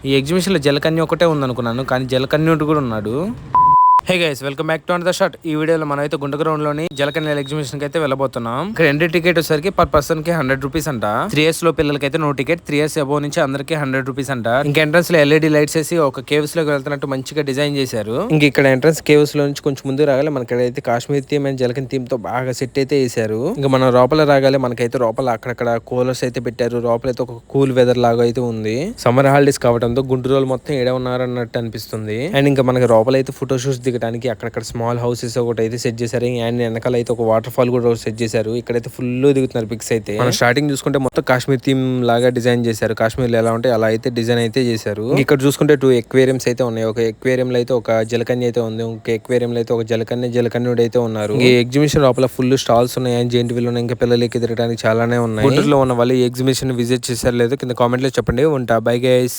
ఈ ఎగ్జిబిషన్ లో జలకన్య ఒకటే ఉందనుకున్నాను, కానీ జలకన్యుడు కూడా ఉన్నాడు. Hey guys, welcome back to another shot. ఈ వీడియోలో మనం అయితే గుంట గ్రౌండ్ లోని జలకన్యల ఎగ్జిబిషన్ కి అయితే వెళ్ళబోతున్నాం. ఇక్కడ ఎంట్రీ టికెట్ వచ్చేసరికి పర్ పర్సన్ కి 100 రూపీస్ అంట. 3 ఇయర్స్ లో పిల్లలకి అయితే నో టికెట్, 3 ఇయర్స్ అబోవ్ నుంచి అందరికి 100 రూపీస్ అంట. ఇంకా ఎంట్రన్స్ లో ఎల్ఈడి లైట్స్ వేసి ఒక కేవ్స్ లోకి వెళ్తున్నట్టు మంచిగా డిజైన్ చేశారు. ఇంక ఇక్కడ ఎంట్రన్స్ కేవ్స్ లో నుంచి కొంచెం ముందు రాగాలి మనకైతే కాశ్మీర్ థీమ్ అండ్ జలకన్ థీమ్ తో బాగా సెట్ అయితే వేసారు. ఇంకా మనం లోపల రాగాలి మనకైతే లోపల అక్కడక్కడ కూలర్స్ అయితే పెట్టారు. లోపల అయితే ఒక కూల్ వెదర్ లాగా అయితే ఉంది. సమ్మర్ హాలిడేస్ కావడంతో గుంటూరు వాళ్ళు మొత్తం ఏడే ఉన్నారు అన్నట్టు అనిపిస్తుంది. అండ్ ఇంకా మనకి లోపల అయితే ఫోటో షూట్స్ దిగడానికి అక్కడక్కడ స్మాల్ హౌసెస్ ఒకటి అయితే సెట్ చేశారు. అండ్ వెనకాల అయితే ఒక వాటర్ ఫాల్ కూడా సెట్ చేశారు. ఇక్కడైతే ఫుల్ దిగుతున్నారు పిక్స్ అయితే. మనం స్టార్టింగ్ చూసుకుంటే మొత్తం కాశ్మీర్ థీమ్ లాగా డిజైన్ చేశారు. కాశ్మీర్ లో ఎలా ఉంటే అలా అయితే డిజైన్ అయితే చేశారు. ఇక్కడ చూసుకుంటే 2 ఎక్వేరియంస్ అయితే ఉన్నాయి. ఒక ఎక్వేరియం లో అయితే ఒక జలకన్య అయితే ఉంది. ఒక ఎక్వేరియం లో అయితే ఒక జలకన్యుడు అయితే ఉన్నారు. ఈ ఎగ్జిబిషన్ లోపల ఫుల్ స్టాల్స్ ఉన్నాయి. అండ్ జెయింట్ వీల్ ఉన్నాయి. ఇంకా పిల్లలకి తిరగడానికి చాలానే ఉన్నాయి. గుంటూరులో ఉన్న వాళ్ళు ఈ ఎగ్జిబిషన్ విజిట్ చేశారు లేదు కింద కామెంట్ లో చెప్పండి. ఉంటా, బై గైస్.